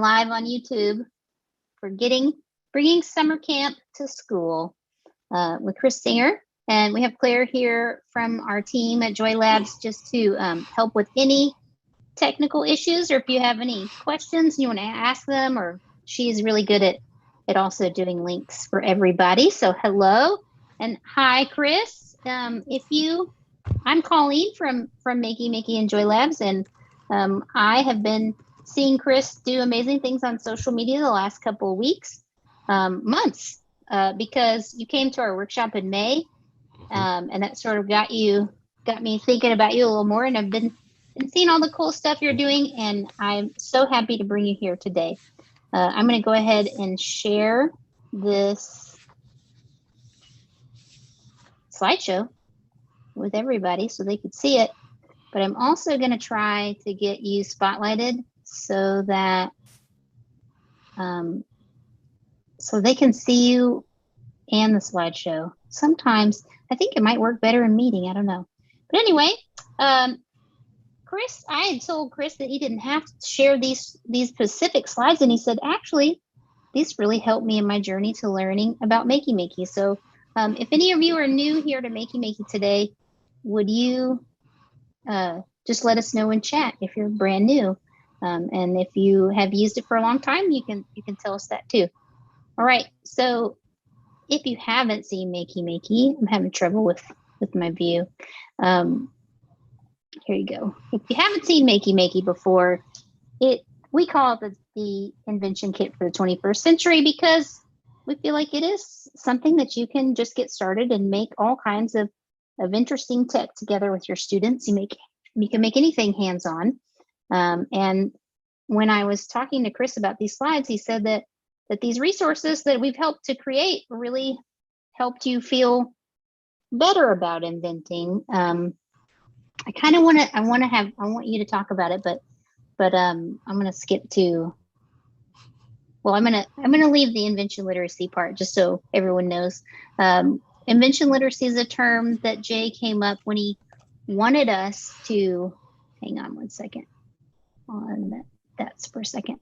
live on YouTube for bringing summer camp to school with Chris Singer. And we have Claire here from our team at Joy Labs just to help with any technical issues, or if you have any questions and you want to ask them, or she's really good at also doing links for everybody. So hello and hi, Chris. I'm Colleen from Makey Makey and Joy Labs, and I have been seeing Chris do amazing things on social media the last couple of weeks, months, because you came to our workshop in May, and that sort of got me thinking about you a little more, and I've been seeing all the cool stuff you're doing, and I'm so happy to bring you here today. I'm going to go ahead and share this slideshow with everybody so they could see it, but I'm also going to try to get you spotlighted so that so they can see you and the slideshow. Sometimes I think it might work better in meeting, I don't know. But anyway, Chris, I had told Chris that he didn't have to share these specific slides, and he said, actually, these really helped me in my journey to learning about Makey Makey. So if any of you are new here to Makey Makey today, would you just let us know in chat if you're brand new? And if you have used it for a long time, you can tell us that too. All right, so if you haven't seen Makey Makey, I'm having trouble with my view. Here you go. If you haven't seen Makey Makey before, we call it the invention kit for the 21st century because we feel like it is something that you can just get started and make all kinds of interesting tech together with your students. You can make anything hands-on. And when I was talking to Chris about these slides, he said that these resources that we've helped to create really helped you feel better about inventing. I want you to talk about it, but I'm going to skip to, well, I'm going to leave the invention literacy part just so everyone knows. Invention literacy is a term that Jay came up when he wanted us to, hang on one second on that's for a second.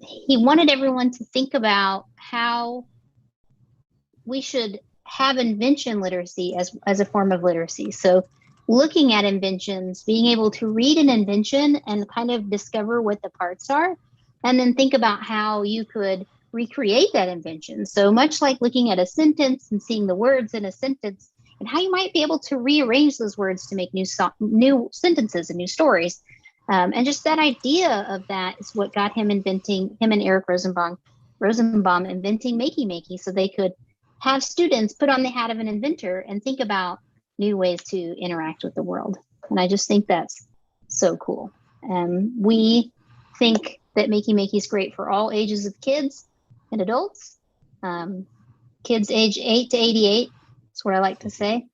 He wanted everyone to think about how we should have invention literacy as a form of literacy. So looking at inventions, being able to read an invention and kind of discover what the parts are, and then think about how you could recreate that invention. So much like looking at a sentence and seeing the words in a sentence and how you might be able to rearrange those words to make new sentences and new stories. And just that idea of that is what got him and Eric Rosenbaum inventing Makey Makey, so they could have students put on the hat of an inventor and think about new ways to interact with the world. And I just think that's so cool. We think that Makey Makey is great for all ages of kids and adults. Kids age 8 to 88, that's what I like to say.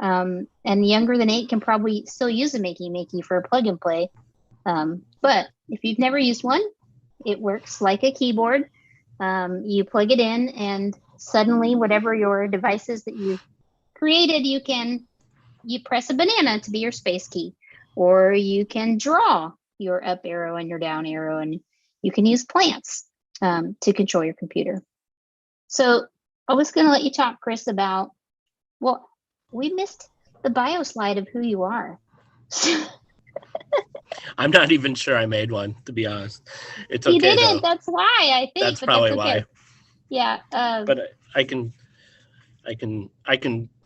And younger than 8 can probably still use a Makey Makey for a plug and play. But if you've never used one, it works like a keyboard. You plug it in and suddenly whatever your devices that you created, you press a banana to be your space key, or you can draw your up arrow and your down arrow, and you can use plants to control your computer. So I was going to let you talk, Chris, about, well, we missed the bio slide of who you are. I'm not even sure I made one, to be honest. It's okay. You didn't. Though. That's why, I think. That's probably why. Yeah. But I can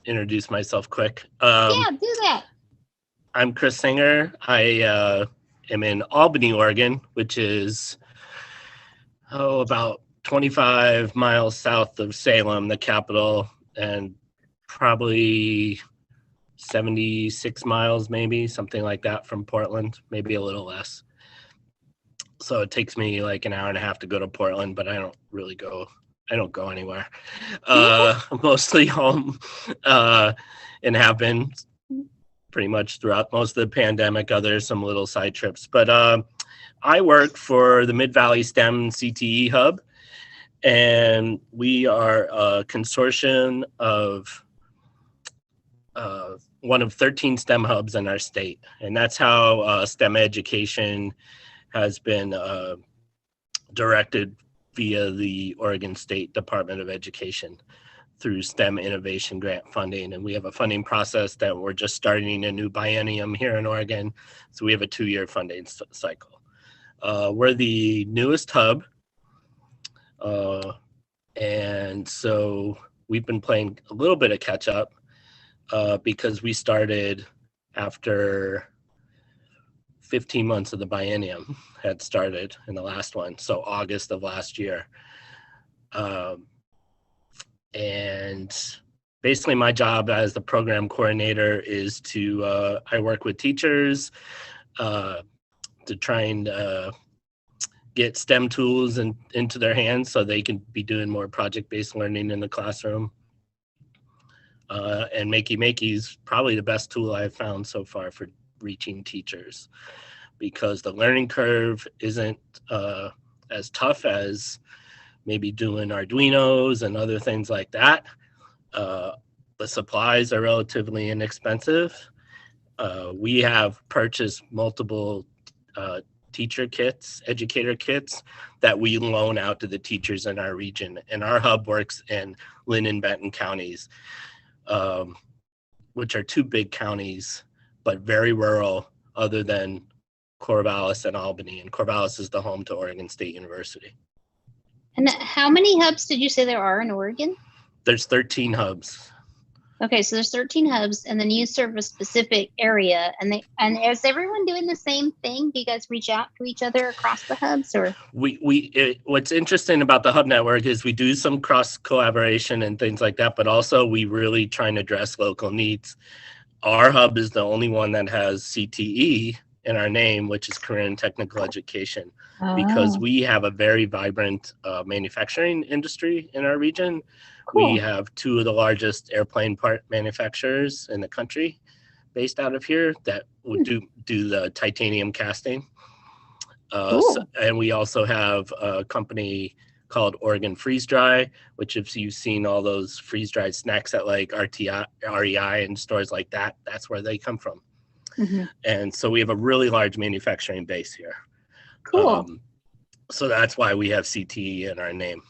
introduce myself quick. Yeah, do that. I'm Chris Singer. I am in Albany, Oregon, which is about 25 miles south of Salem, the capital, and probably 76 miles, maybe something like that from Portland, maybe a little less. So it takes me like an hour and a half to go to Portland, but I don't go anywhere. Mostly home, and have been pretty much throughout most of the pandemic. Others, some little side trips, but I work for the Mid-Valley STEM CTE Hub, and we are a consortium of one of 13 STEM hubs in our state, and that's how STEM education has been directed via the Oregon State Department of Education through STEM Innovation Grant funding. And we have a funding process that we're just starting a new biennium here in Oregon. So we have a 2-year funding cycle. We're the newest hub. And so we've been playing a little bit of catch up because we started after 15 months of the biennium had started in the last one. So August of last year. And basically my job as the program coordinator is to, I work with teachers to try and get STEM tools into their hands so they can be doing more project-based learning in the classroom. And Makey Makey is probably the best tool I've found so far for reaching teachers, because the learning curve isn't as tough as maybe doing Arduinos and other things like that. The supplies are relatively inexpensive. We have purchased multiple teacher kits, educator kits that we loan out to the teachers in our region. And our hub works in Lynn and Benton counties, which are 2 big counties, but very rural, other than Corvallis and Albany. And Corvallis is the home to Oregon State University. And how many hubs did you say there are in Oregon? There's 13 hubs. Okay, so there's 13 hubs, and then you serve a specific area. And is everyone doing the same thing? Do you guys reach out to each other across the hubs, or? What's interesting about the hub network is we do some cross collaboration and things like that, but also we really try and address local needs. Our hub is the only one that has CTE in our name, which is Career and Technical Education, because we have a very vibrant manufacturing industry in our region. Cool. We have 2 of the largest airplane part manufacturers in the country based out of here that would do the titanium casting. And we also have a company called Oregon Freeze Dry, which if you've seen all those freeze dried snacks at like REI and stores like that, that's where they come from. Mm-hmm. And so we have a really large manufacturing base here. Cool. So that's why we have CTE in our name.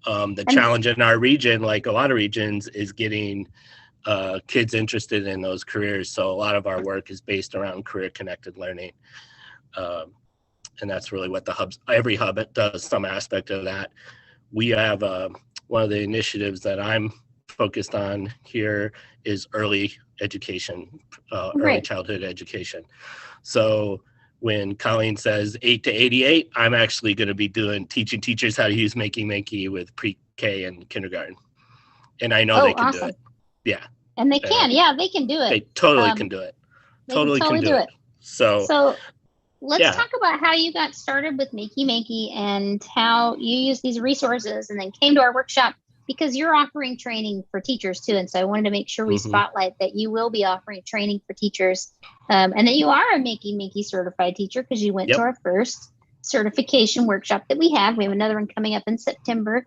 The challenge in our region, like a lot of regions, is getting kids interested in those careers. So a lot of our work is based around career-connected learning. And that's really what every hub does, some aspect of that. We have one of the initiatives that I'm focused on here is early education, early childhood education. So when Colleen says 8 to 88, I'm actually going to be teaching teachers how to use Makey Makey with pre-K and kindergarten. And I know they can do it. Yeah. And they can. They can do it. They totally can do it. Totally can do it. So let's talk about how you got started with Makey Makey and how you use these resources and then came to our workshop, because you're offering training for teachers too. And so I wanted to make sure we spotlight that you will be offering training for teachers, and that you are a Makey Makey certified teacher, because you went to our first certification workshop that we have. We have another one coming up in September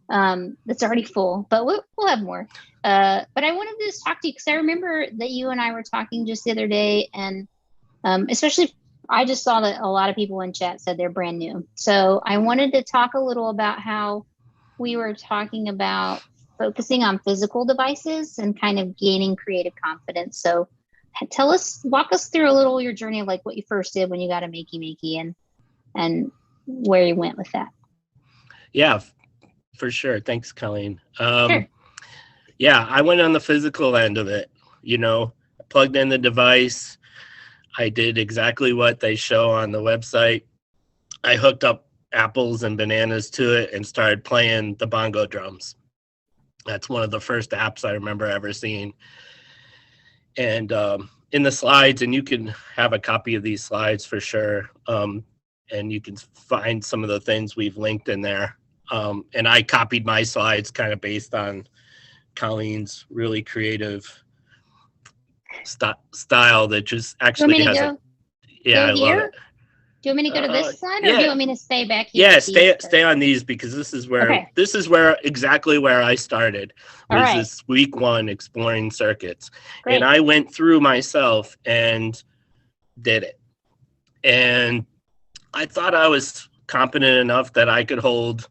that's already full, but we'll have more. But I wanted to just talk to you because I remember that you and I were talking just the other day, and especially I just saw that a lot of people in chat said they're brand new. So I wanted to talk a little about how we were talking about focusing on physical devices and kind of gaining creative confidence. So walk us through a little your journey of like what you first did when you got a Makey Makey and where you went with that. Yeah, for sure. Thanks, Colleen. Sure. Yeah, I went on the physical end of it. I plugged in the device. I did exactly what they show on the website. I hooked up apples and bananas to it and started playing the bongo drums. That's one of the first apps I remember ever seeing. And in the slides, and you can have a copy of these slides for sure, and you can find some of the things we've linked in there. And I copied my slides kind of based on Colleen's really creative style that just actually has I love it. Do you want me to go to this slide, or do you want me to stay back here? Yeah, stay on these, because this is where exactly where I started. Was this week 1 exploring circuits. Great. And I went through myself and did it. And I thought I was competent enough that I could hold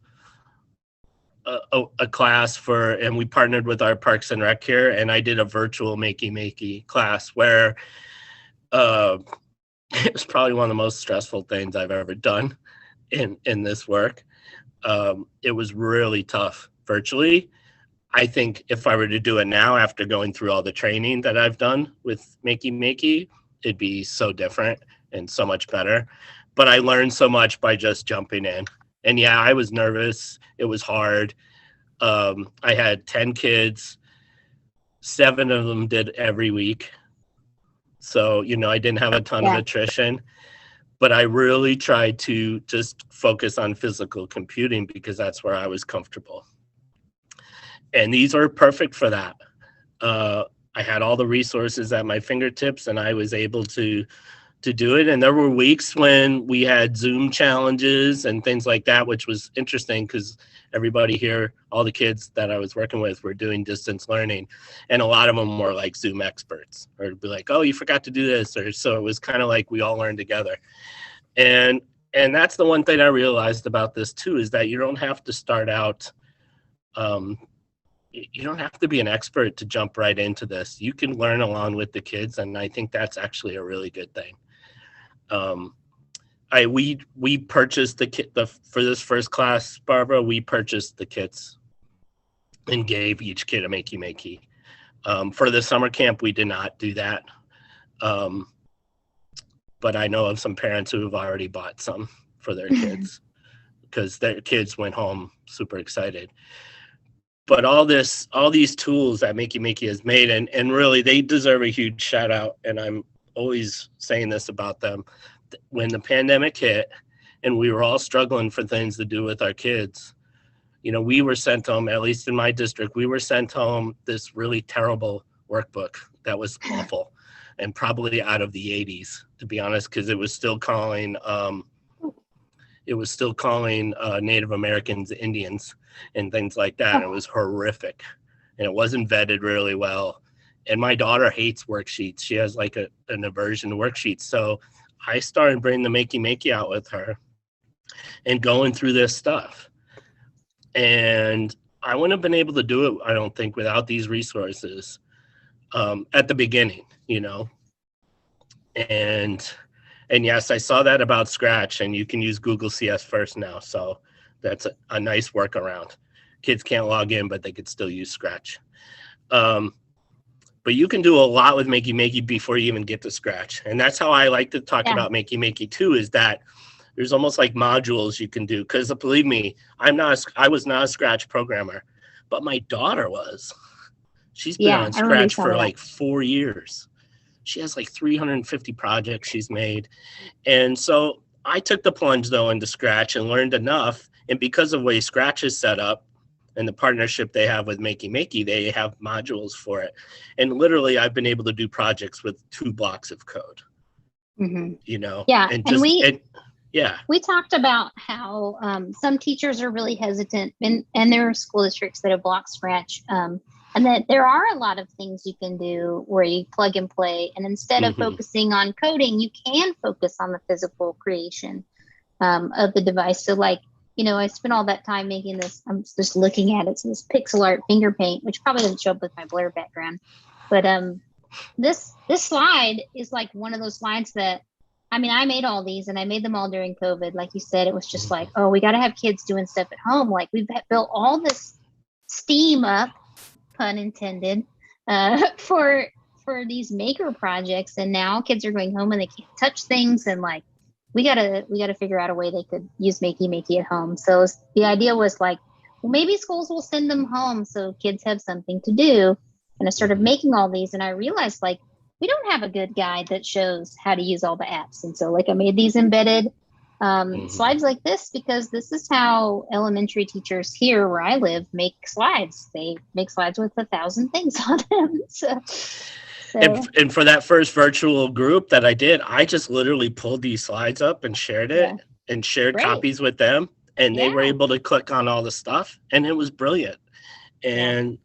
a class for, and we partnered with our Parks and Rec here, and I did a virtual Makey Makey class where it was probably one of the most stressful things I've ever done in this work. It was really tough virtually. I think if I were to do it now after going through all the training that I've done with Makey Makey, it'd be so different and so much better. But I learned so much by just jumping in. And yeah, I was nervous. It was hard. I had 10 kids. 7 of them did every week. So, I didn't have a ton of attrition. But I really tried to just focus on physical computing because that's where I was comfortable. And these are perfect for that. I had all the resources at my fingertips, and I was able to do it. And there were weeks when we had Zoom challenges and things like that, which was interesting because everybody here, all the kids that I was working with were doing distance learning. And a lot of them were like Zoom experts, or it'd be like, oh, you forgot to do this. Or so it was kind of like we all learned together. And that's the one thing I realized about this too, is that you don't have to start out, you don't have to be an expert to jump right into this. You can learn along with the kids. And I think that's actually a really good thing. We purchased the kit for this first class, Barbara. We purchased the kits and gave each kid a Makey Makey. For the summer camp, we did not do that. But I know of some parents who have already bought some for their kids because their kids went home super excited. But all these tools that Makey Makey has made, and really they deserve a huge shout out. And I'm always saying this about them. When the pandemic hit and we were all struggling for things to do with our kids, we were sent home, at least in my district, we were sent home this really terrible workbook that was awful and probably out of the 80s, to be honest, because it was still calling Native Americans Indians and things like that. It was horrific, and it wasn't vetted really well. And my daughter hates worksheets. She has like an aversion to worksheets. So I started bringing the Makey Makey out with her and going through this stuff. And I wouldn't have been able to do it, I don't think, without these resources at the beginning, And yes, I saw that about Scratch, and you can use Google CS First now. So that's a nice workaround. Kids can't log in, but they could still use Scratch. But you can do a lot with Makey Makey before you even get to Scratch. And that's how I like to talk about Makey Makey too, is that there's almost like modules you can do. Because believe me, I was not a Scratch programmer, but my daughter was. She's been on Scratch for like 4 years. She has like 350 projects she's made. And so I took the plunge though into Scratch and learned enough. And because of the way Scratch is set up, and the partnership they have with Makey Makey, they have modules for it. And literally, I've been able to do projects with 2 blocks of code. Mm-hmm. Yeah. We talked about how some teachers are really hesitant, and there are school districts that have blocked Scratch, and that there are a lot of things you can do where you plug and play. And instead of focusing on coding, you can focus on the physical creation of the device. So like, I spent all that time making this. I'm just looking at it. So this pixel art finger paint, which probably doesn't show up with my blur background. But this slide is like one of those slides that, I made all these, and I made them all during COVID. Like you said, it was just like, oh, we got to have kids doing stuff at home. Like we've built all this steam up, pun intended, for these maker projects, and now kids are going home and they can't touch things, and like, we gotta figure out a way they could use Makey Makey at home. So the idea was like, well, maybe schools will send them home so kids have something to do. And I started making all these, and I realized like we don't have a good guide that shows how to use all the apps. And so like I made these embedded slides like this, because this is how elementary teachers here where I live make slides. They make slides with 1,000 things on them. So. And for that first virtual group that I did, I just literally pulled these slides up and shared it and shared copies with them. And they were able to click on all the stuff, and it was brilliant. And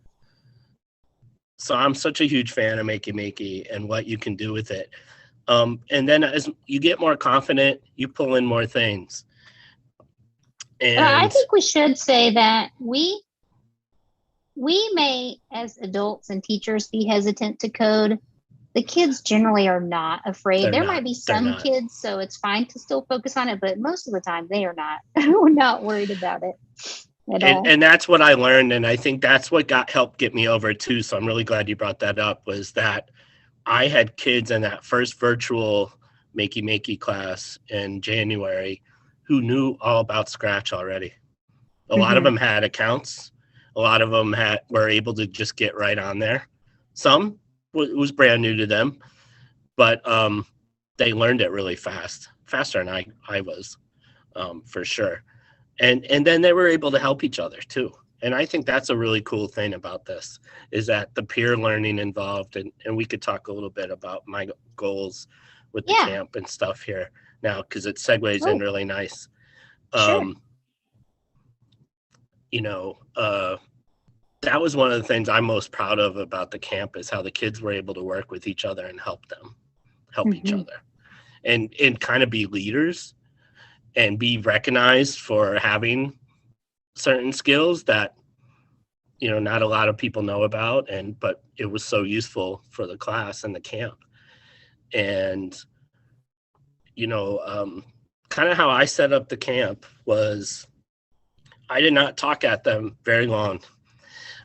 so I'm such a huge fan of Makey Makey and what you can do with it. And then as you get more confident, you pull in more things. I And think we should say that we may, as adults and teachers, be hesitant to code. The kids generally are not afraid. There might be they're some not. kids, so it's fine to still focus on it, but most of the time they are not. We're not worried about it at all. And that's what I learned, and I think that's what helped get me over too. So I'm really glad you brought that up. Was that I had kids in that first virtual Makey Makey class in January who knew all about Scratch already. A lot of them had accounts. A lot of them were able to just get right on there. Some was brand new to them, but they learned it really fast, faster than I was, for sure. And then they were able to help each other too. And I think that's a really cool thing about this, is that the peer learning involved, and we could talk a little bit about my goals with the camp and stuff here now, because it segues in really nice. Sure. You know, that was one of the things I'm most proud of about the camp, is how the kids were able to work with each other and help each other, and kind of be leaders and be recognized for having certain skills that, you know, not a lot of people know about, but it was so useful for the class and the camp. And, you know, kind of how I set up the camp was I did not talk at them very long.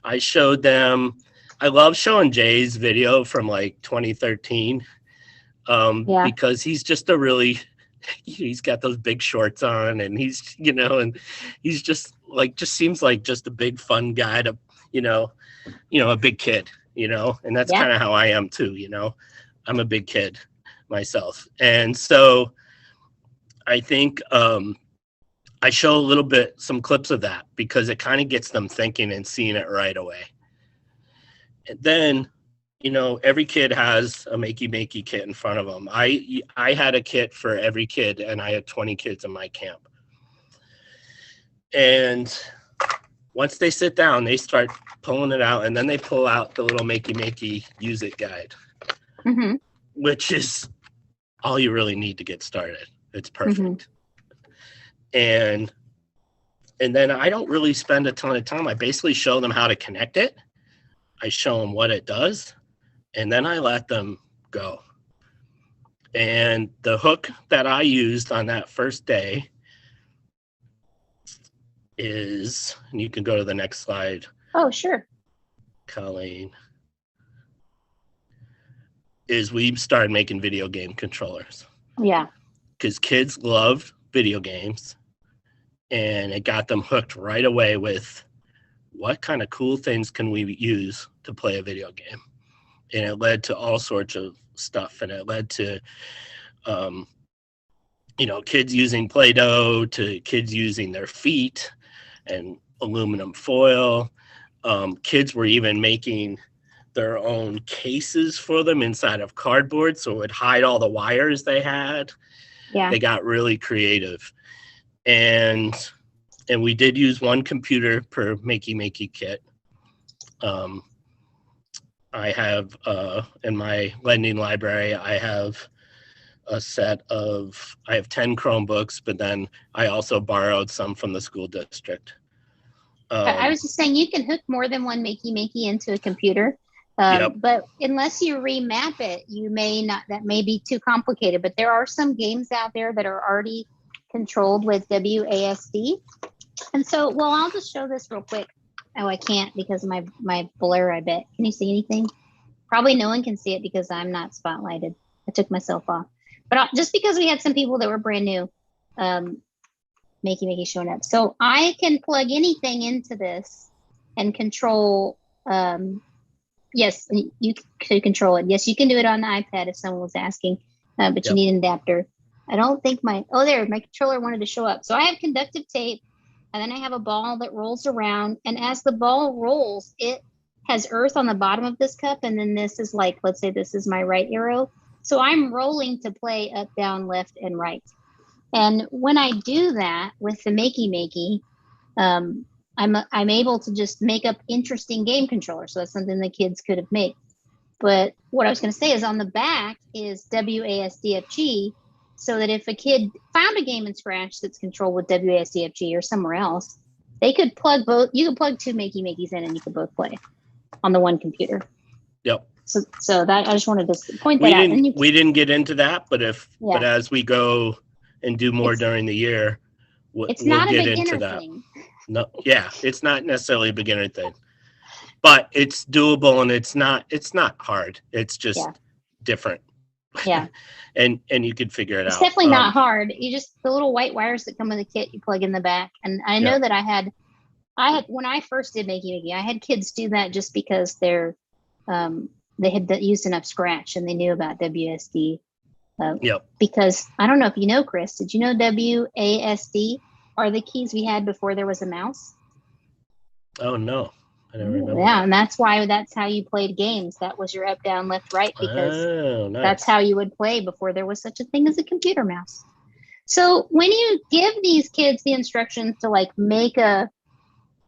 I showed them, I love showing Jay's video from like 2013, because he's just he's got those big shorts on, and he's, you know, and he's just seems like just a big fun guy to, you know, a big kid, you know, and that's kind of how I am too, you know, I'm a big kid myself. And so I think, I show a little bit, some clips of that, because it kind of gets them thinking and seeing it right away. And then, you know, every kid has a Makey Makey kit in front of them. I had a kit for every kid, and I had 20 kids in my camp. And once they sit down, they start pulling it out, and then they pull out the little Makey Makey use it guide, which is all you really need to get started. It's perfect. And then I don't really spend a ton of time. I basically show them how to connect it. I show them what it does, and then I let them go. And the hook that I used on that first day is, and you can go to the next slide. Oh, sure. Colleen, is we started making video game controllers. Yeah. Because kids love video games. And it got them hooked right away with what kind of cool things can we use to play a video game. And it led to all sorts of stuff. And it led to, you know, kids using Play-Doh, to kids using their feet and aluminum foil. Kids were even making their own cases for them inside of cardboard, so it would hide all the wires they had. Yeah. They got really creative. And we did use one computer per Makey Makey kit. I have, in my lending library, I have a set of, I have 10 Chromebooks, but then I also borrowed some from the school district. I was just saying, you can hook more than one Makey Makey into a computer. But unless you remap it, you may not, that may be too complicated. But there are some games out there that are already controlled with WASD. And so, well, I'll just show this real quick. Oh, I can't because of my blur, I bet. Can you see anything? Probably no one can see it because I'm not spotlighted. I took myself off. But just because we had some people that were brand new, Makey Makey showing up. So I can plug anything into this and control. Yes, you can control it. Yes, you can do it on the iPad if someone was asking, but you need an adapter. I don't think my controller wanted to show up. So I have conductive tape, and then I have a ball that rolls around. And as the ball rolls, it has earth on the bottom of this cup. And then this is like, let's say this is my right arrow. So I'm rolling to play up, down, left, and right. And when I do that with the Makey Makey, I'm able to just make up interesting game controllers. So that's something the kids could have made. But what I was going to say is on the back is WASDFG. so that if a kid found a game in Scratch that's controlled with WASDFG or somewhere else, they could plug both. You could plug two Makey Makeys in, and you could both play on the one computer. Yep. So that I just wanted to point that out. We didn't get into that, but but as we go and do more during the year, we'll get into that. Thing. No, yeah, it's not necessarily a beginner thing, but it's doable and it's not hard. It's just different. Yeah. and you could figure it out. It's definitely not hard. You just, the little white wires that come with the kit, you plug in the back. And I know that I had when I first did Makey Makey, I had kids do that just because they had used enough Scratch and they knew about WSD. Because I don't know if you know, Chris, did you know WASD are the keys we had before there was a mouse? Oh, no. I never know. Yeah, and that's how you played games. That was your up, down, left, right, because that's how you would play before there was such a thing as a computer mouse. So when you give these kids the instructions to like make a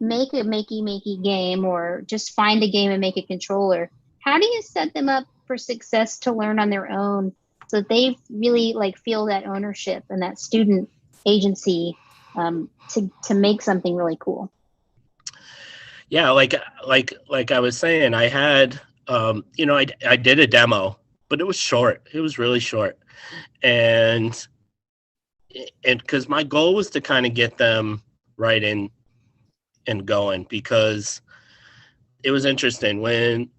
Makey Makey game, or just find a game and make a controller, how do you set them up for success to learn on their own so that they really like feel that ownership and that student agency to make something really cool? Yeah, like I was saying, I had I did a demo, but it was short. It was really short. And because my goal was to kind of get them right in and going, because it was interesting when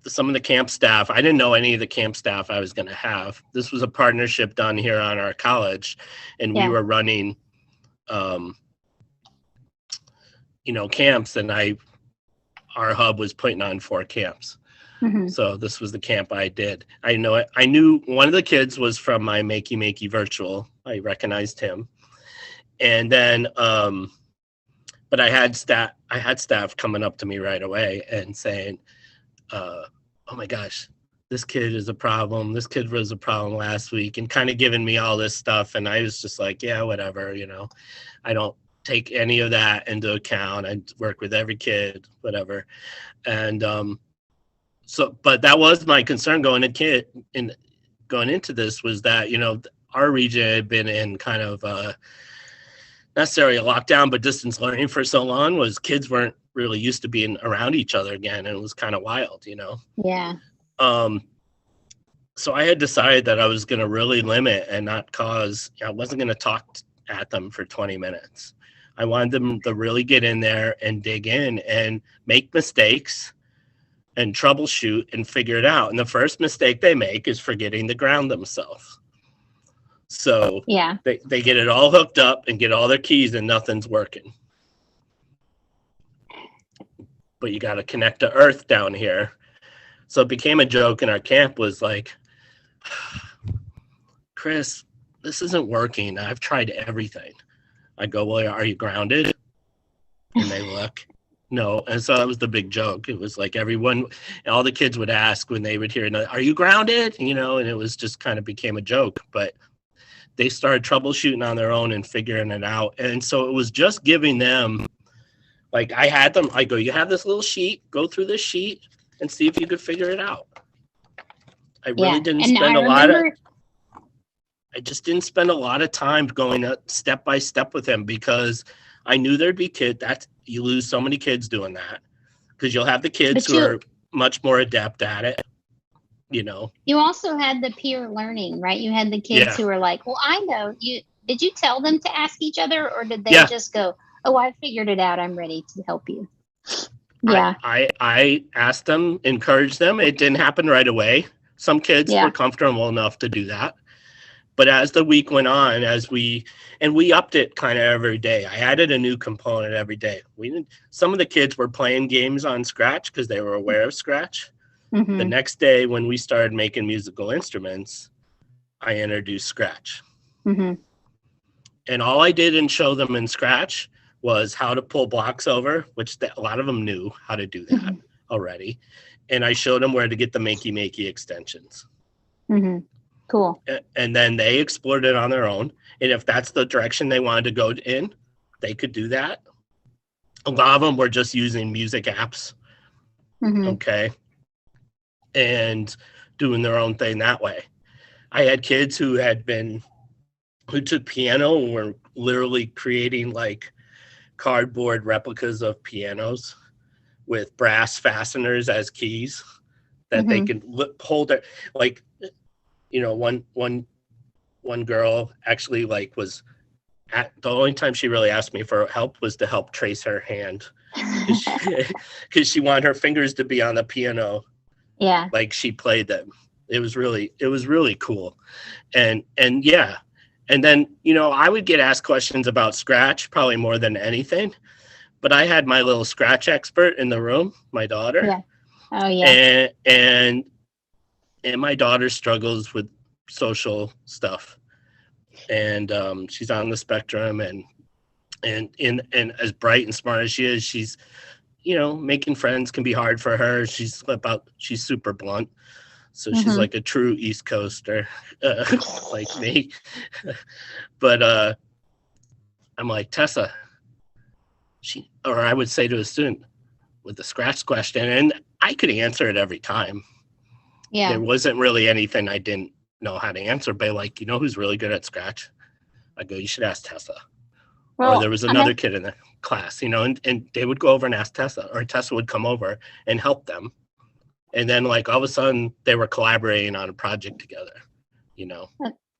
some of the camp staff, I didn't know any of the camp staff I was going to have. This was a partnership done here on our college, and we were running camps, and our hub was putting on 4 camps. Mm-hmm. So this was the camp I did. I knew one of the kids was from my Makey Makey virtual. I recognized him. And then, but I had staff coming up to me right away and saying, oh my gosh, this kid is a problem. This kid was a problem last week, and kind of giving me all this stuff. And I was just like, yeah, whatever, I don't take any of that into account. I work with every kid, whatever. And but that was my concern going into this, was that, our region had been in kind of necessarily a lockdown, but distance learning for so long, was kids weren't really used to being around each other again. And it was kind of wild, Yeah. So I had decided that I was going to really limit and not cause, I wasn't going to talk at them for 20 minutes. I wanted them to really get in there and dig in and make mistakes and troubleshoot and figure it out. And the first mistake they make is forgetting to ground themselves. So they get it all hooked up and get all their keys and nothing's working. But you got to connect to earth down here. So it became a joke in our camp, was like, Chris, this isn't working. I've tried everything. I go, well, are you grounded? And they look, no. And so that was the big joke. It was like all the kids would ask when they would hear, are you grounded? And it was just kind of became a joke. But they started troubleshooting on their own and figuring it out. And so it was just giving them, like I had them, I go, you have this little sheet, go through this sheet and see if you could figure it out. I really didn't spend I just didn't spend a lot of time going step by step with him, because I knew there'd be you lose so many kids doing that, because you'll have the kids who are much more adept at it. You also had the peer learning, right? You had the kids who were like, well, I know you. Did you tell them to ask each other, or did they just go, oh, I figured it out, I'm ready to help you? Yeah. I asked them, encouraged them. It didn't happen right away. Some kids were comfortable enough to do that. But as the week went on, we upped it kind of every day. I added a new component every day. Some of the kids were playing games on Scratch because they were aware of Scratch. Mm-hmm. The next day, when we started making musical instruments, I introduced Scratch. Mm-hmm. And all I did and show them in Scratch was how to pull blocks over, which a lot of them knew how to do that already. And I showed them where to get the Makey Makey extensions. Mm-hmm. Cool. And then they explored it on their own. And if that's the direction they wanted to go in, they could do that. A lot of them were just using music apps. Mm-hmm. Okay. And doing their own thing that way. I had kids who took piano and were literally creating like cardboard replicas of pianos with brass fasteners as keys that they can hold it. Like, one girl actually like was the only time she really asked me for help was to help trace her hand because she wanted her fingers to be on the piano. Yeah. Like she played them. It was really cool. And yeah. And then, I would get asked questions about Scratch probably more than anything, but I had my little Scratch expert in the room, my daughter. Yeah. Oh yeah. And my daughter struggles with social stuff, and she's on the spectrum, and as bright and smart as she is, she's making friends can be hard for her. She's super blunt, so she's like a true East Coaster, like me. But I'm like, Tessa, I would say to a student with the Scratch question, and I could answer it every time. Yeah. There wasn't really anything I didn't know how to answer, but like, who's really good at Scratch? I go, you should ask Tessa. Well, or there was another kid in the class, and they would go over and ask Tessa, or Tessa would come over and help them. And then like all of a sudden they were collaborating on a project together,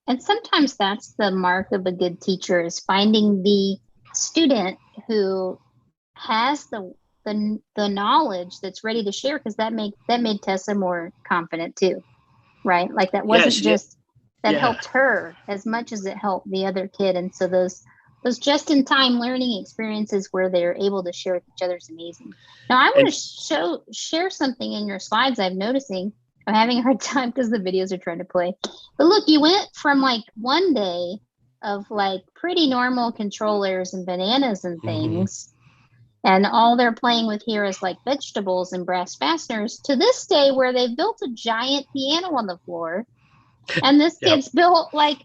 And sometimes that's the mark of a good teacher, is finding the student who has the knowledge that's ready to share, because that made Tessa more confident too, right? Like that wasn't helped her as much as it helped the other kid. And so those just-in-time learning experiences where they're able to share with each other is amazing. Now I want to share something in your slides I'm noticing. I'm having a hard time because the videos are trying to play. But look, you went from like one day of like pretty normal controllers and bananas and things, and all they're playing with here is like vegetables and brass fasteners, to this day where they've built a giant piano on the floor. And this kid's built like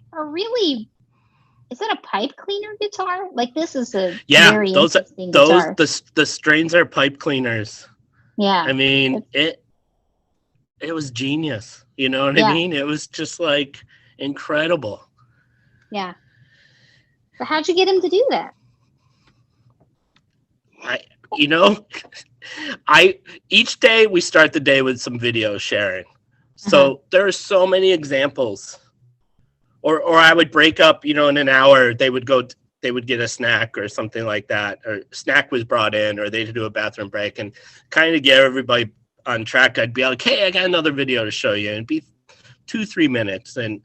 is that a pipe cleaner guitar? Like this is a very interesting guitar. The strings are pipe cleaners. Yeah. I mean, it was genius. You know what I mean? It was just like incredible. Yeah. So how'd you get him to do that? Each day we start the day with some video sharing. So there are so many examples. Or I would break up, in an hour, they would get a snack or something like that, or snack was brought in, or they'd do a bathroom break, and kind of get everybody on track. I'd be like, hey, I got another video to show you, and it'd be 2-3 minutes. And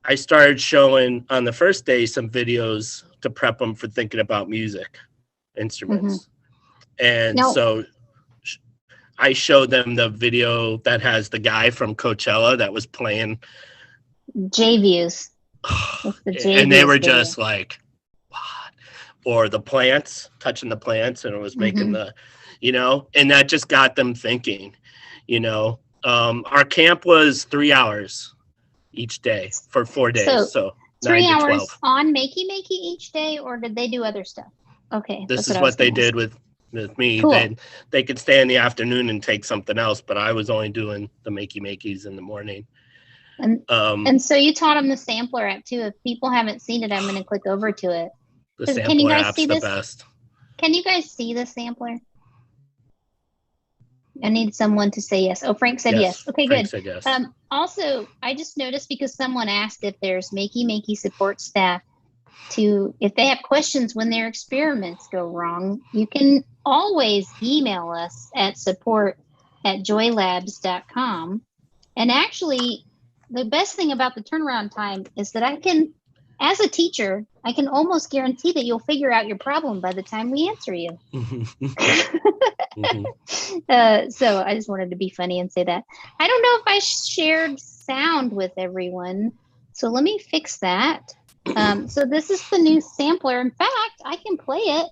I started showing on the first day some videos to prep them for thinking about music instruments. And so I showed them the video that has the guy from Coachella that was playing J-Views. And they were just like, what? Or the plants, touching the plants, and it was making the, and that just got them thinking, Our camp was 3 hours each day for 4 days. So 3 hours on Makey Makey each day, or did they do other stuff? Okay. This is what they did with me. Cool. They could stay in the afternoon and take something else, but I was only doing the Makey Makeys in the morning. And so you taught them the sampler app too. If people haven't seen it, I'm going to click over to it. The sampler app's the best. Can you guys see the sampler? I need someone to say yes. Oh, Frank said yes. Okay, Frank good. Said yes. Also, I just noticed, because someone asked if there's Makey Makey support staff if they have questions when their experiments go wrong, you can always email us at support@joylabs.com. And actually, the best thing about the turnaround time is that as a teacher, I can almost guarantee that you'll figure out your problem by the time we answer you. So I just wanted to be funny and say that. I don't know if I shared sound with everyone, so let me fix that. So this is the new sampler. In fact, I can play it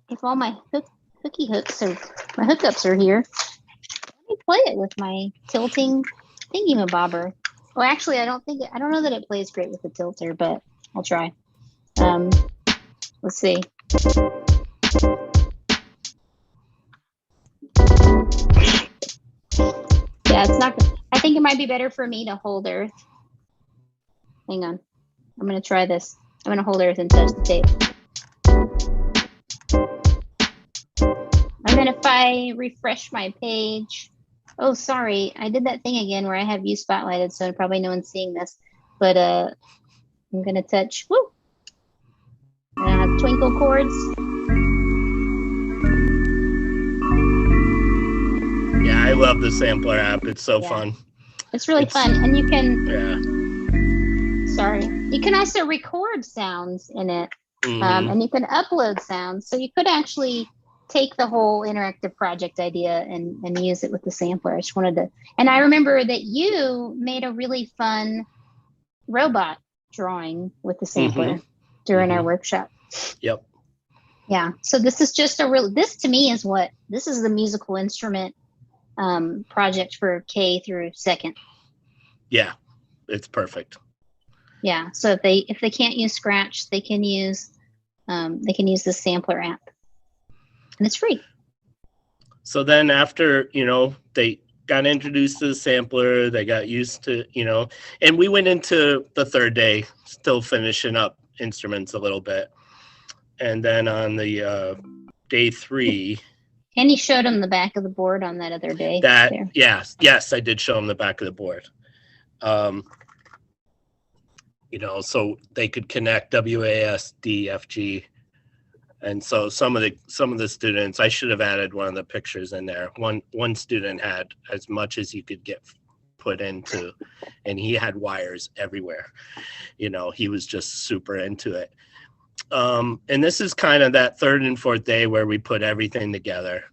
if all my hookups are here. Let me play it with my tilting thingy-mabobber. Well, actually, I don't know that it plays great with the tilter, but I'll try. Let's see. Yeah, it's not. I think it might be better for me to hold Earth Hang on. I'm going to try this. I'm going to hold Earth and touch the tape. And then if I refresh my page, oh, sorry, I did that thing again where I have you spotlighted, so probably no one's seeing this. But I'm going to touch, woo! And I have twinkle chords. Yeah, I love the sampler app. It's so fun. It's really fun. And you can, you can also record sounds in it. And you can upload sounds. So you could actually take the whole interactive project idea and use it with the sampler. I just wanted to, and I remember that you made a really fun robot drawing with the sampler during our workshop. Yep. Yeah. So this is just this to me is this is the musical instrument project for K through second. Yeah. It's perfect. Yeah. So if they can't use Scratch, they can use the sampler app. And it's free. So then after, they got introduced to the sampler, they got used to, and we went into the third day still finishing up instruments a little bit. And then on the day 3. And you showed them the back of the board on that other day. Yes, I did show them the back of the board. So they could connect WASD, and so some of the students, I should have added one of the pictures in there. One student had as much as you could get put into, and he had wires everywhere. He was just super into it. And this is kind of that third and fourth day where we put everything together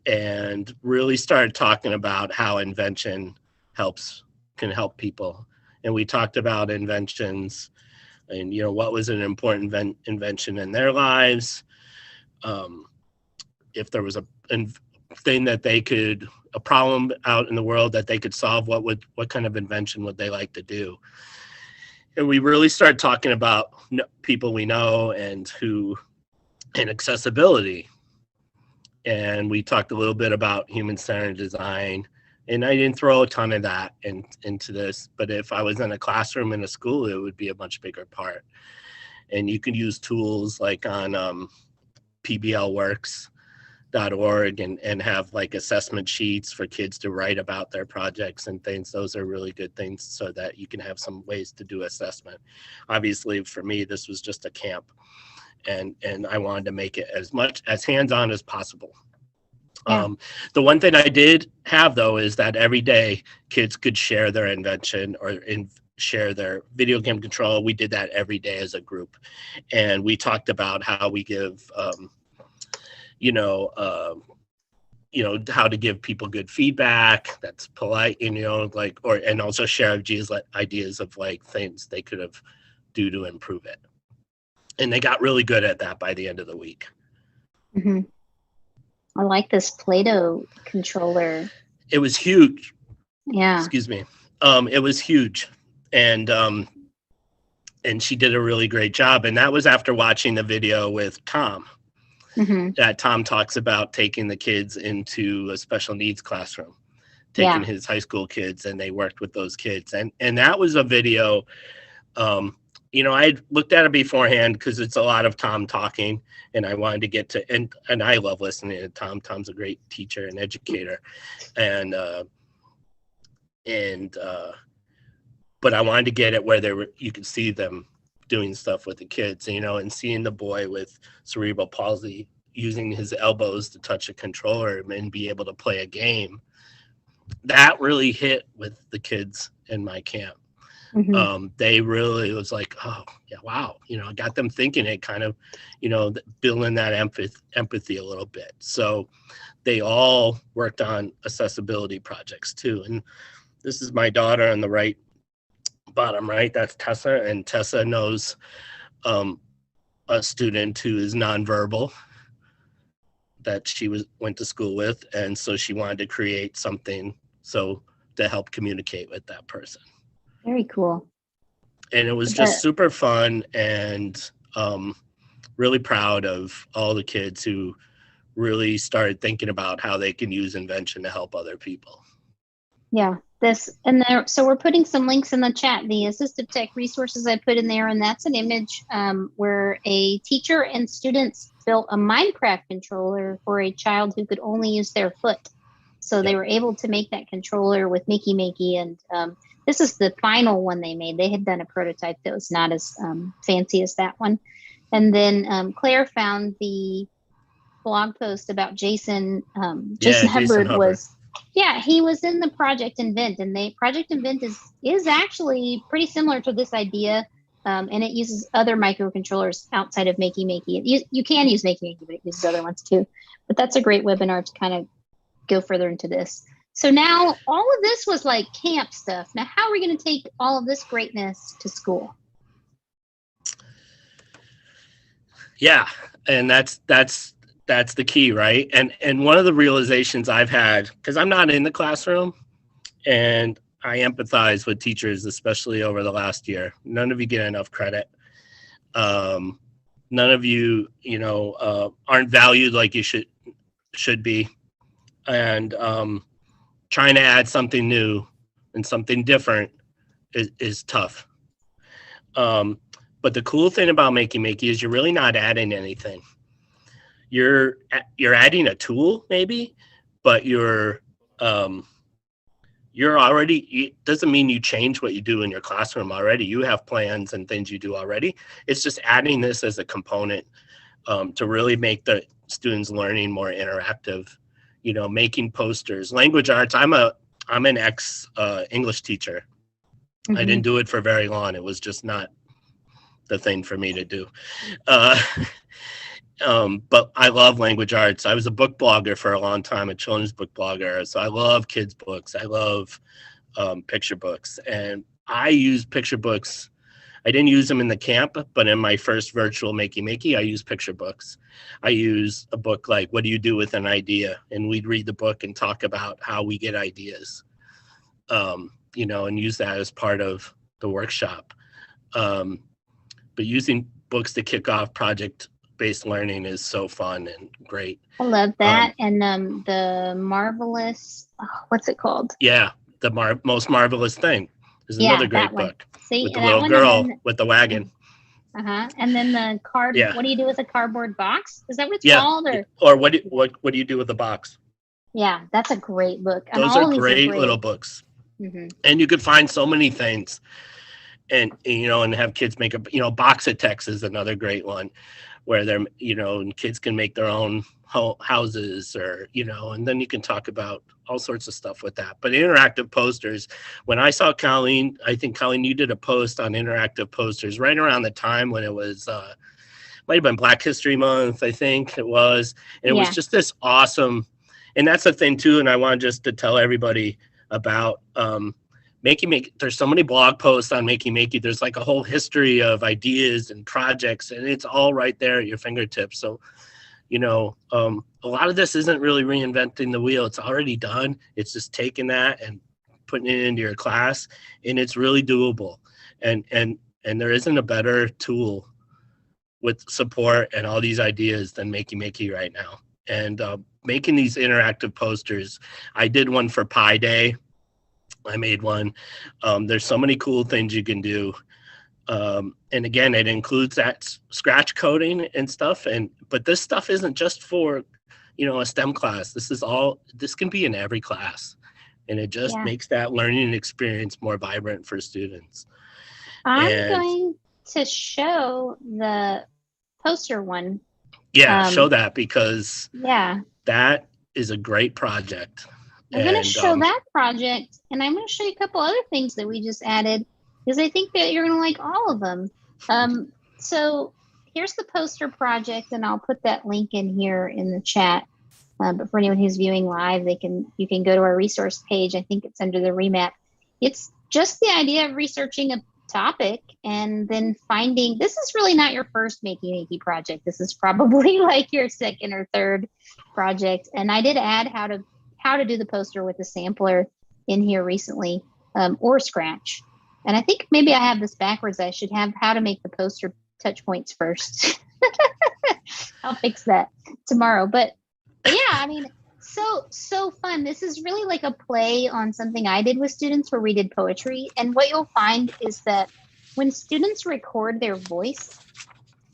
and really started talking about how invention can help people. And we talked about inventions and, what was an important invention in their lives. If there was a thing that a problem out in the world that they could solve, what kind of invention would they like to do? And we really started talking about people we know and accessibility. And we talked a little bit about human-centered design. And I didn't throw a ton of that into this, but if I was in a classroom in a school, it would be a much bigger part. And you can use tools like on pblworks.org and have like assessment sheets for kids to write about their projects and things. Those are really good things so that you can have some ways to do assessment. Obviously, for me, this was just a camp, and I wanted to make it as hands-on as possible. Yeah. The one thing I did have, though, is that every day kids could share their invention or share their video game control. We did that every day as a group. And we talked about how we give, how to give people good feedback that's polite, and also share ideas of like things they could have do to improve it. And they got really good at that by the end of the week. Mm-hmm. I like this Play-Doh controller. It was huge. Yeah. Excuse me. It was huge. And she did a really great job. And that was after watching the video with Tom. Mm-hmm. That Tom talks about taking the kids into a special needs classroom, taking his high school kids, and they worked with those kids. And that was a video, I looked at it beforehand because it's a lot of Tom talking, and I wanted to get to, and I love listening to Tom. Tom's a great teacher and educator. But I wanted to get it where you could see them doing stuff with the kids, and seeing the boy with cerebral palsy using his elbows to touch a controller and be able to play a game. That really hit with the kids in my camp. Mm-hmm. They really was like, oh yeah, wow. I got them thinking it kind of, building that empathy a little bit. So they all worked on accessibility projects too. And this is my daughter on the bottom right, that's Tessa, and Tessa knows a student who is nonverbal that she went to school with, and so she wanted to create something to help communicate with that person. Very cool. And it was just super fun, and really proud of all the kids who really started thinking about how they can use invention to help other people. Yeah. this and there. So we're putting some links in the chat. The assistive tech resources I put in there, and that's an image where a teacher and students built a Minecraft controller for a child who could only use their foot. So they were able to make that controller with Makey Makey, and this is the final one they made. They had done a prototype that was not as fancy as that one. And then Claire found the blog post about Jason. Jason Hubbard was, he was in the Project Invent, and Project Invent is actually pretty similar to this idea, and it uses other microcontrollers outside of Makey Makey. You can use Makey Makey, but it uses other ones too. But that's a great webinar to kind of go further into this. So now all of this was like camp stuff. Now, how are we going to take all of this greatness to school? Yeah, and that's the key, right? And one of the realizations I've had, because I'm not in the classroom, and I empathize with teachers, especially over the last year. None of you get enough credit. None of you, aren't valued like you should be. And trying to add something new and something different is tough. But the cool thing about Makey Makey is you're really not adding anything. You're adding a tool maybe, but you're already, it doesn't mean you change what you do in your classroom already. You have plans and things you do already. It's just adding this as a component to really make the students' learning more interactive. Making posters, language arts. I'm an ex English teacher. Mm-hmm. I didn't do it for very long. It was just not the thing for me to do. But I love language arts. I was a book blogger for a long time, a children's book blogger. So I love kids' books. I love picture books. And I use picture books. I didn't use them in the camp, but in my first virtual Makey Makey, I use picture books. I use a book like What Do You Do with an Idea? And we'd read the book and talk about how we get ideas, and use that as part of the workshop. But using books to kick off project-based learning is so fun and great. I love that. And the marvelous, what's it called? Yeah, the most marvelous thing. Is another great book. See, with the little girl with the wagon. And then the card. Yeah. What do you do with a cardboard box? Is that what it's called? Or what do you do with the box? Yeah, that's a great book. Those are great little books. Mm-hmm. And you could find so many things, and and have kids make a box of text is another great one, where they're and kids can make their own houses, or and then you can talk about all sorts of stuff with that. But interactive posters, when I saw Colleen, I think Colleen, you did a post on interactive posters right around the time when it was might have been Black History Month, I think it was, and it was just this awesome. And that's the thing too, and I want just to tell everybody about Makey Makey. There's so many blog posts on Makey Makey. There's like a whole history of ideas and projects, and it's all right there at your fingertips. So a lot of this isn't really reinventing the wheel. It's already done. It's just taking that and putting it into your class, and it's really doable. And there isn't a better tool with support and all these ideas than Makey Makey right now. And making these interactive posters. I did one for Pi Day. I made one. There's so many cool things you can do. And again, it includes that scratch coding and stuff. But this stuff isn't just for, a STEM class. This can be in every class. And it just makes that learning experience more vibrant for students. I'm going to show the poster one. Yeah, show that, because that is a great project. I'm going to show that project, and I'm going to show you a couple other things that we just added, because I think that you're going to like all of them. So here's the poster project, and I'll put that link in here in the chat. But for anyone who's viewing live, you can go to our resource page. I think it's under the remap. It's just the idea of researching a topic and then finding. This is really not your first Makey Makey project. This is probably like your second or third project. And I did add how to do the poster with the sampler in here recently, or Scratch. And I think maybe I have this backwards. I should have how to make the poster touch points first. I'll fix that tomorrow. But yeah, I mean, so fun. This is really like a play on something I did with students where we did poetry. And what you'll find is that when students record their voice,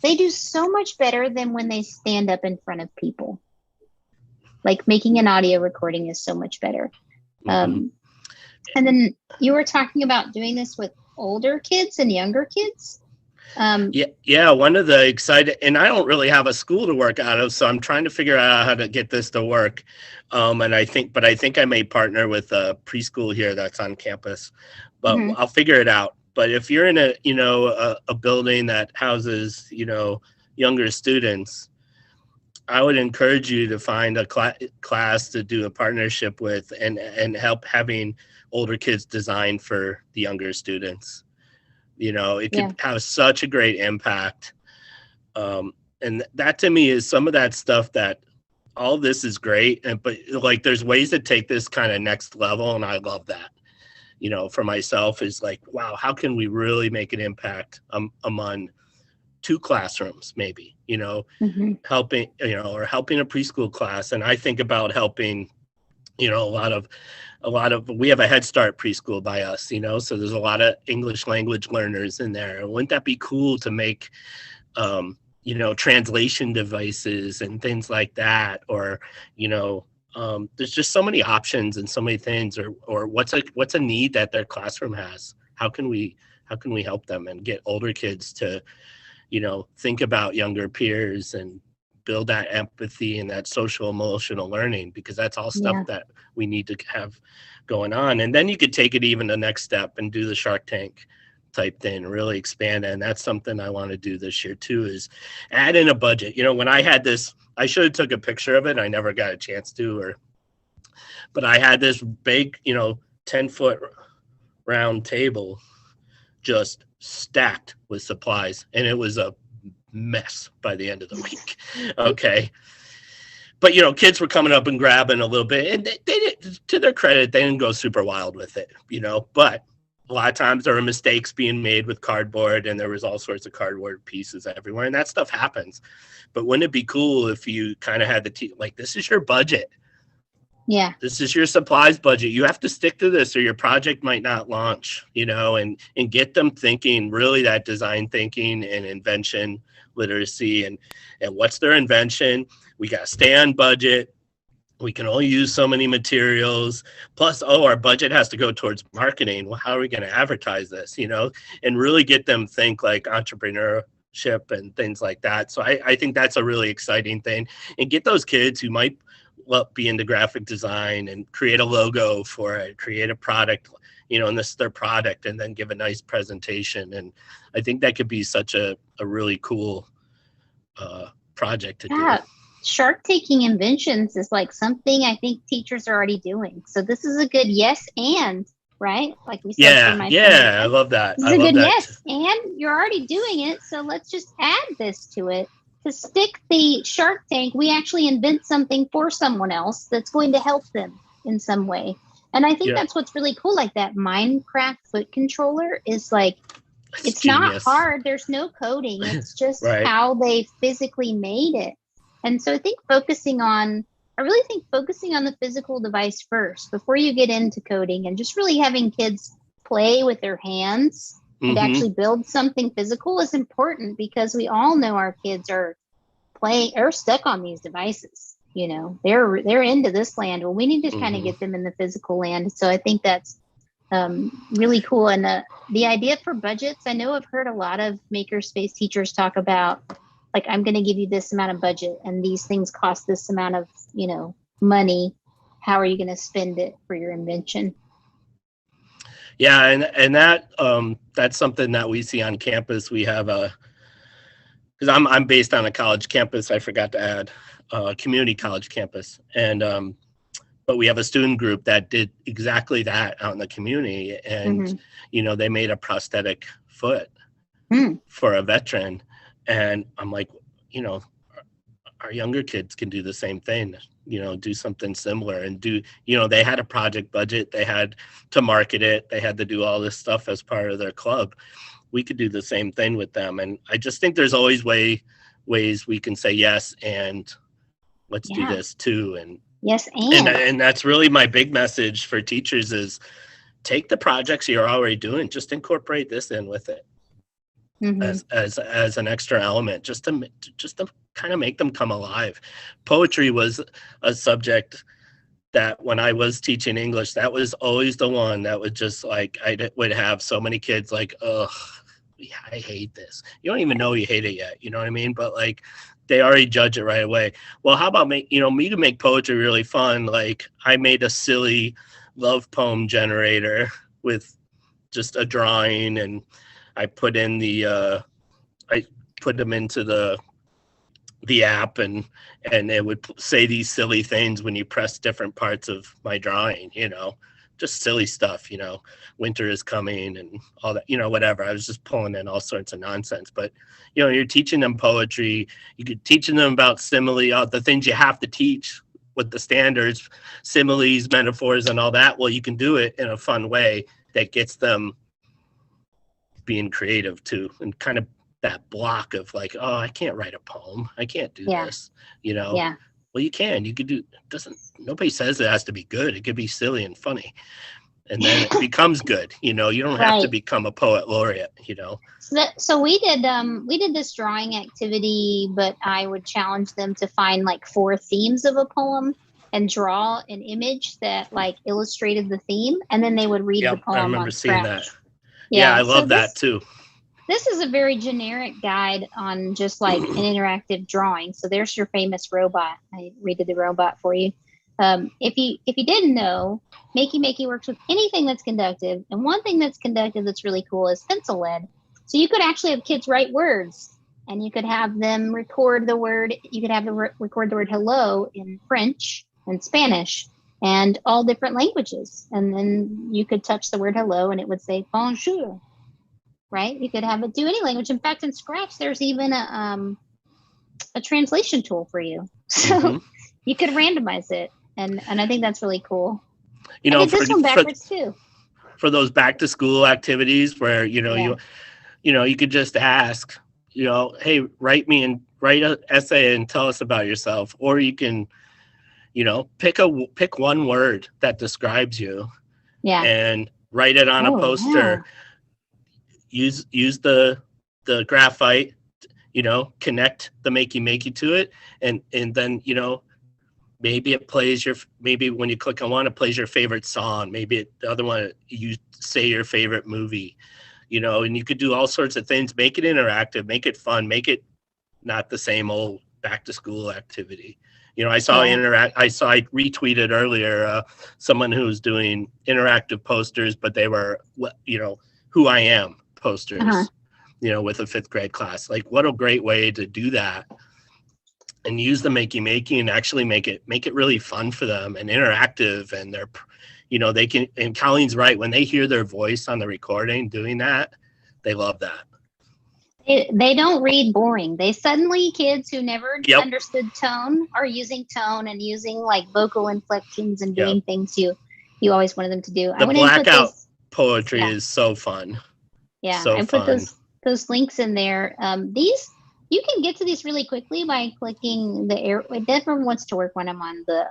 they do so much better than when they stand up in front of people. Like making an audio recording is so much better. And then you were talking about doing this with older kids and younger kids. Yeah. One of the excited, and I don't really have a school to work out of, so I'm trying to figure out how to get this to work. And I think I may partner with a preschool here that's on campus, but I'll figure it out. But if you're in a building that houses, younger students, I would encourage you to find a class to do a partnership with and help having older kids design for the younger students. It could have such a great impact. And that to me is some of that stuff that all this is great. But like, there's ways to take this kind of next level. And I love that, for myself is like, wow, how can we really make an impact among 2 classrooms, maybe, helping, or helping a preschool class. And I think about helping, a lot of, we have a Head Start preschool by us, so there's a lot of English language learners in there. Wouldn't that be cool to make, translation devices and things like that? Or, there's just so many options and so many things, or what's a need that their classroom has? How can we help them and get older kids to, think about younger peers and build that empathy and that social emotional learning, because that's all stuff that we need to have going on. And then you could take it even the next step and do the Shark Tank type thing, really expand it. And that's something I want to do this year too, is add in a budget. When I had this, I should have took a picture of it. I never got a chance to, but I had this big, 10-foot round table just stacked with supplies, and it was a mess by the end of the week. Okay. But, kids were coming up and grabbing a little bit, and they did, to their credit, they didn't go super wild with it, but a lot of times there were mistakes being made with cardboard, and there was all sorts of cardboard pieces everywhere, and that stuff happens. But wouldn't it be cool if you kind of had this is your budget. Yeah. This is your supplies budget. You have to stick to this or your project might not launch, and get them thinking, really that design thinking and invention literacy and what's their invention. We got to stay on budget. We can only use so many materials. Plus, our budget has to go towards marketing. Well, how are we going to advertise this, and really get them think like entrepreneurship and things like that. So I think that's a really exciting thing, and get those kids who might be into graphic design and create a logo for it, create a product, and this is their product, and then give a nice presentation. And I think that could be such a really cool project to do. Shark taking Inventions is like something I think teachers are already doing. So this is a good yes and, right? Like we said. Yeah, I love that. This is a good yes and. You're already doing it, so let's just add this to it. To stick the Shark Tank, we actually invent something for someone else that's going to help them in some way. And I think that's what's really cool. Like that Minecraft foot controller is like, it's genius. Not hard. There's no coding. It's just how they physically made it. And so I think focusing on the physical device first before you get into coding, and just really having kids play with their hands and actually build something physical is important, because we all know our kids are stuck on these devices. They're into this land. Well, we need to kind of get them in the physical land. So I think that's really cool. And the idea for budgets, I know I've heard a lot of makerspace teachers talk about, like, I'm going to give you this amount of budget and these things cost this amount of, money. How are you going to spend it for your invention? Yeah. And that, that's something that we see on campus. We have because I'm based on a college campus. I forgot to add community college campus. And, but we have a student group that did exactly that out in the community. And, they made a prosthetic foot for a veteran. And I'm like, our younger kids can do the same thing, do something similar and do, they had a project budget, they had to market it, they had to do all this stuff as part of their club. We could do the same thing with them. And I just think there's always ways we can say yes, and let's do this too. And Yes, And that's really my big message for teachers is take the projects you're already doing, just incorporate this in with it as an extra element, just to kind of make them come alive. Poetry was a subject that when I was teaching English, that was always the one that would just like, I would have so many kids like, ugh, yeah, I hate this. You don't even know you hate it yet. You know what I mean? But like, they already judge it right away. Well, how about me to make poetry really fun? Like I made a silly love poem generator with just a drawing, and I put in I put them into the app, and it would say these silly things when you press different parts of my drawing, just silly stuff, winter is coming and all that, whatever. I was just pulling in all sorts of nonsense. But, you're teaching them poetry. You could teaching them about simile, all the things you have to teach with the standards, similes, metaphors, and all that. Well, you can do it in a fun way that gets them being creative too, and kind of that block of like, oh, I can't write a poem. I can't do this, Yeah. Well, you can. You could do. Nobody says it has to be good. It could be silly and funny, and then it becomes good. You don't have to become a poet laureate. So we did this drawing activity, but I would challenge them to find like 4 themes of a poem and draw an image that like illustrated the theme, and then they would read the poem. I remember seeing that. Yeah, I love that too. This is a very generic guide on just like an interactive drawing. So there's your famous robot. I redid the robot for you. If you didn't know, Makey Makey works with anything that's conductive. And one thing that's conductive that's really cool is pencil lead. So you could actually have kids write words, and you could have them record the word. You could have them record the word hello in French and Spanish and all different languages. And then you could touch the word hello and it would say bonjour. Right? You could have it do any language. In fact, in Scratch, there's even a translation tool for you. So you could randomize it. And I think that's really cool. I did this one backwards too. For those back to school activities where, you could just ask, hey, write an essay and tell us about yourself. Or you can, pick one word that describes you and write it on a poster. Yeah. Use the graphite, connect the Makey Makey to it, and then maybe it plays maybe when you click on one, it plays your favorite song. Maybe the other one, you say your favorite movie, and you could do all sorts of things. Make it interactive, make it fun, make it not the same old back to school activity. I saw I retweeted earlier someone who's doing interactive posters, but they were who I am posters, with a 5th grade class. Like, what a great way to do that and use the Makey Makey and actually make it really fun for them and interactive. And they're, they can, and Colleen's right, when they hear their voice on the recording doing that, they love that. They don't read boring. They suddenly, kids who never understood tone are using tone and using like vocal inflections and doing things you always wanted them to do. The blackout poetry is so fun. Yeah, so I put those links in there. These, you can get to these really quickly by clicking the arrow. It never wants to work when I'm on the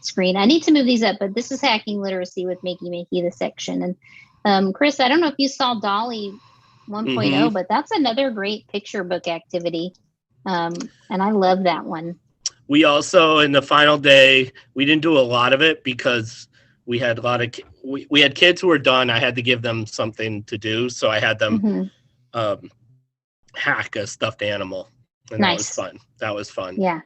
screen. I need to move these up, but this is Hacking Literacy with Makey Makey, the section. And Chris, I don't know if you saw Dolly 1.0, but that's another great picture book activity. And I love that one. We also, in the final day, we didn't do a lot of it because we had a lot of we had kids who were done. I had to give them something to do, so I had them hack a stuffed animal, and that was fun. Yeah,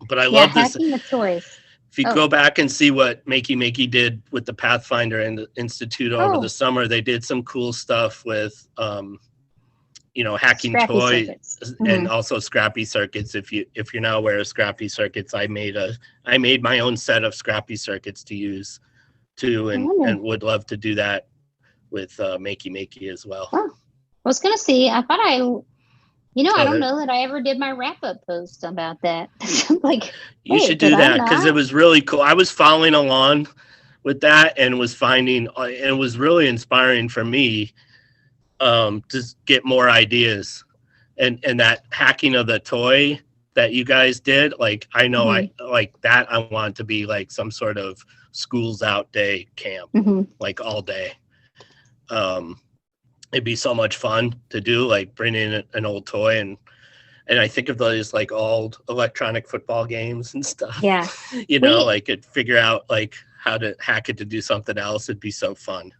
but I love this. Hacking the toys. If you go back and see what Makey Makey did with the Pathfinder and the Institute over the summer, they did some cool stuff with hacking Scrappy toys circuits. And also Scrappy Circuits. If you're not aware of Scrappy Circuits, I made my own set of Scrappy Circuits to use too, and would love to do that with Makey Makey as well. Oh, I was gonna see. I thought I don't know that I ever did my wrap-up post about that. Like, you should do that because it was really cool. I was following along with that and was finding, and it was really inspiring for me to get more ideas. And that hacking of the toy that you guys did, like I know Mm-hmm. I like that. I want to be like some sort of schools out day camp, Mm-hmm. like all day. Um, it'd be so much fun to do, like bring in an old toy and I think of those like old electronic football games and stuff. Yeah. You know, We like could figure out like how to hack it to do something else. It'd be so fun.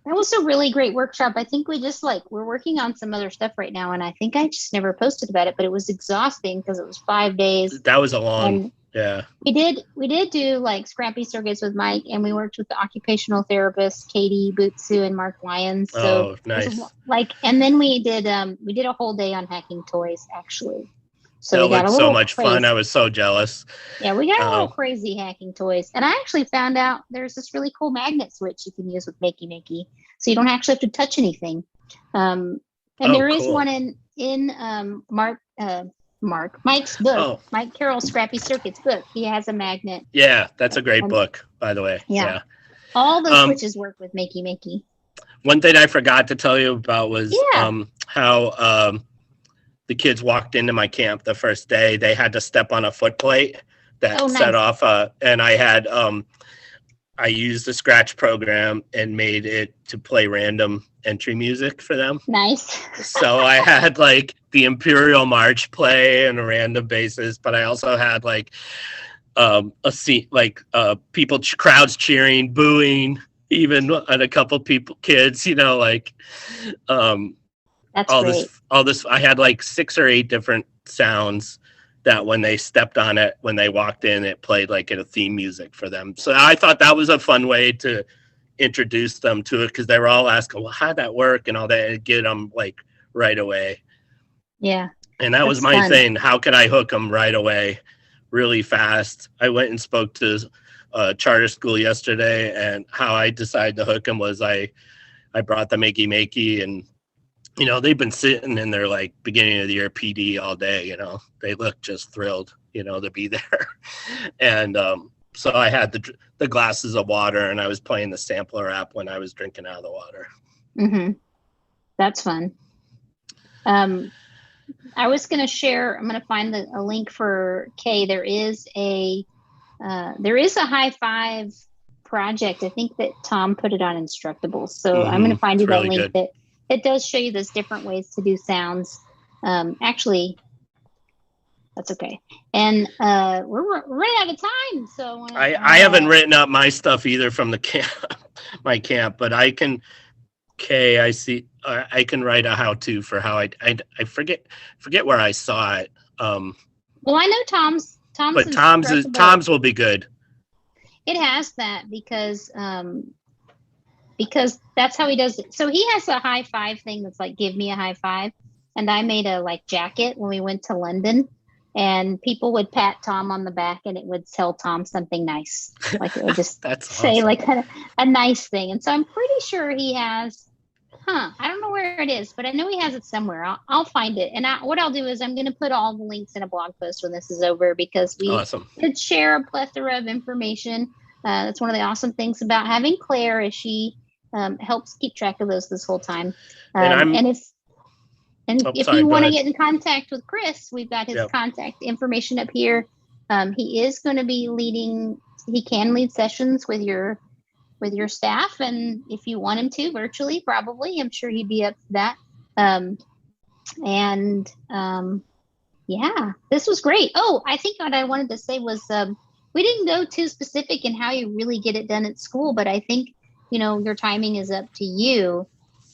That was a really great workshop. I think we just like we're working on some other stuff right now, and I think I just never posted about it, but it was exhausting because it was 5 days, That was a long, and yeah. we did do like scrappy circuits with Mike, and we worked with the occupational therapists Katie Bootsu and Mark Lyons. So Oh, it was nice. like, and then we did a whole day on hacking toys actually. So That we got looked a so little much fun. I crazy. was so jealous. Yeah, we got a little Um, crazy hacking toys. And I actually found out there's this really cool magnet switch you can use with Makey Makey. So you don't actually have to touch anything. Um, and oh, there is cool. one in Mike's book, Oh, Mike Carroll's Scrappy Circuits book. He has a magnet. yeah, that's a great And book, by the way. yeah, Yeah. all those Um, switches work with Makey Makey. one thing I forgot to tell you about was Yeah. how the kids walked into my camp the first day. They had to step on a foot plate that Oh, set nice. off, and I used the Scratch program and made it to play random entry music for them. Nice. So I had like the Imperial March play on a random basis, but I also had like a scene, like people, crowds cheering, booing, even and a couple people, kids, you know, like That's great. all this. I had like 6 or 8 different sounds that when they stepped on it, when they walked in, it played like a theme music for them. So I thought that was a fun way to introduce them to it because they were all asking, well, how'd that work and all that, and get them like right away. Yeah. And that was That's my fun. thing. How could I hook them right away, really fast? I went and spoke to charter school yesterday, and how I decided to hook them was I brought the Makey Makey, and you know they've been sitting in their like beginning of the year PD all day. You know they look just thrilled, you know, to be there, and so I had the glasses of water, and I was playing the sampler app when I was drinking out of the water. Mm-hmm. That's fun. I was going to share. I'm going to find a link for Kay. There is a high five project. I think that Tom put it on Instructables. So I'm going to find It's you that really link good. that it does show you those different ways to do sounds. Actually, that's okay. And we're running out of time. So I haven't written up my stuff either from the camp, my camp, but I can. Okay, I see. I can write a how-to for how I forget where I saw it. Well, I know Tom's But Instructable. Tom's will be good. It has that because that's how he does it. So he has a high five thing that's like, give me a high five. And I made a like jacket when we went to London, and people would pat Tom on the back and it would tell Tom something nice. Like it would just That's say awesome. like a nice thing. And so I'm pretty sure he has, I don't know where it is, but I know he has it somewhere. I'll find it. And what I'll do is I'm going to put all the links in a blog post when this is over, because we Awesome. did share a plethora of information. That's one of the awesome things about having Claire, is she helps keep track of those this whole time. And if sorry, you go want to ahead. get in contact with Chris, we've got his Yep. contact information up here. He is going to be he can lead sessions with your staff, and if you want him to virtually, probably, I'm sure he'd be up for that. Yeah, this was great. Oh, I think what I wanted to say was we didn't go too specific in how you really get it done at school, but I think, your timing is up to you.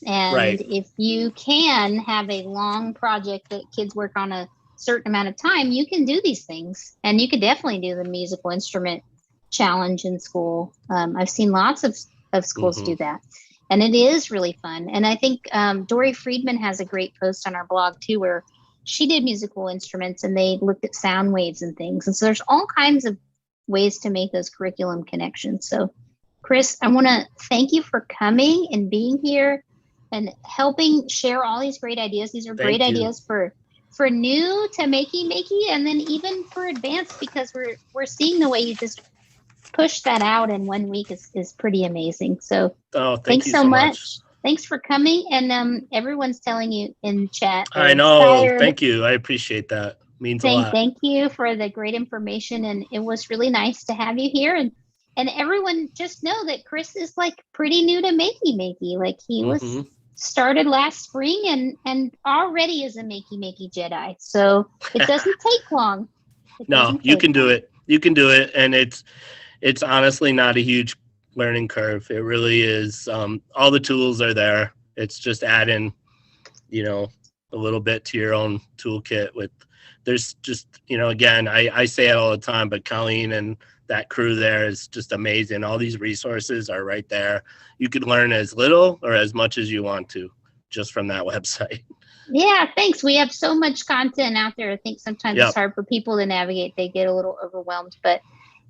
And Right. if you can have a long project that kids work on a certain amount of time, you can do these things. And you could definitely do the musical instrument challenge in school. I've seen lots of schools do that. And it is really fun. And I think Dory Friedman has a great post on our blog too, where she did musical instruments and they looked at sound waves and things. And so there's all kinds of ways to make those curriculum connections. So Chris, I want to thank you for coming and being here and helping share all these great ideas. These are great ideas for new to Makey Makey, and then even for advanced, because we're seeing the way you just push that out in 1 week is pretty amazing. So thanks so much. Thanks for coming. And everyone's telling you in chat. I know. Thank you. I appreciate that. Means a lot. Thank you for the great information, and it was really nice to have you here. And everyone just know that Chris is like pretty new to Makey Makey. Like he was started last spring and already is a Makey Makey Jedi. So it doesn't take long. No, you can do it. You can do it, and it's honestly not a huge learning curve. It really is. All the tools are there. It's just adding, a little bit to your own toolkit. There's just, again, I say it all the time, but Colleen and that crew there is just amazing. All these resources are right there. You could learn as little or as much as you want to just from that website. Yeah, thanks. We have so much content out there. I think sometimes it's hard for people to navigate. They get a little overwhelmed, but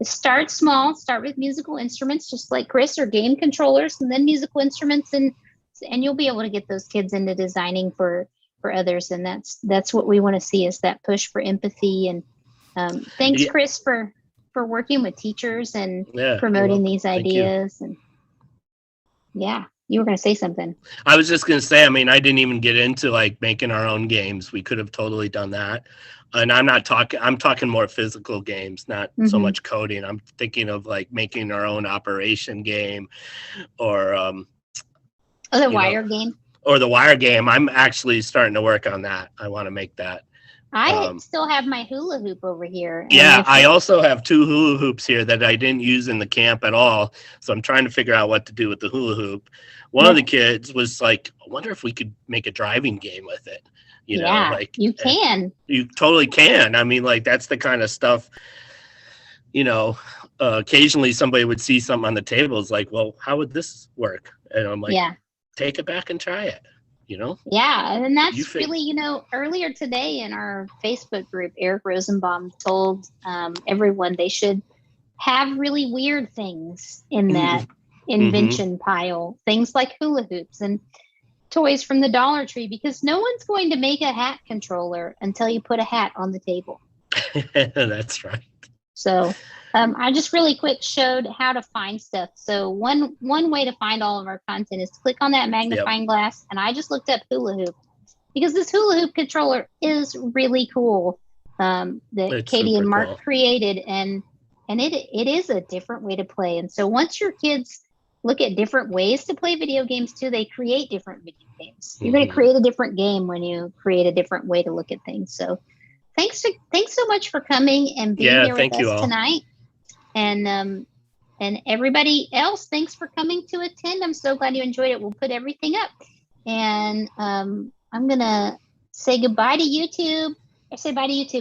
start small. Start with musical instruments, just like Chris, or game controllers, and then musical instruments, and you'll be able to get those kids into designing for others. And that's what we want to see, is that push for empathy. And thanks, Chris, for working with teachers and promoting these ideas. And you were going to say something. I was just going to say, I didn't even get into like making our own games. We could have totally done that. And I'm talking more physical games, not so much coding. I'm thinking of like making our own operation game, or the wire game. Or the wire game. I'm actually starting to work on that. I want to make that. I still have my hula hoop over here. Yeah, I also have 2 hula hoops here that I didn't use in the camp at all. So I'm trying to figure out what to do with the hula hoop. One of the kids was like, I wonder if we could make a driving game with it. You can. You totally can. That's the kind of stuff, occasionally somebody would see something on the table. It's like, well, how would this work? And I'm like, take it back and try it. Yeah, and that's really, earlier today in our Facebook group, Eric Rosenbaum told everyone they should have really weird things in that invention pile, things like hula hoops and toys from the Dollar Tree, because no one's going to make a hat controller until you put a hat on the table. That's right. So I just really quick showed how to find stuff. So one way to find all of our content is to click on that magnifying glass. And I just looked up hula hoop, because this hula hoop controller is really cool, that Katie and Mark created. And it is a different way to play. And so once your kids look at different ways to play video games too, they create different video games. You're going to create a different game when you create a different way to look at things. So thanks so much for coming and being here with us tonight. And everybody else, thanks for coming to attend. I'm so glad you enjoyed it. We'll put everything up. And I'm going to say goodbye to YouTube. Say bye to YouTube.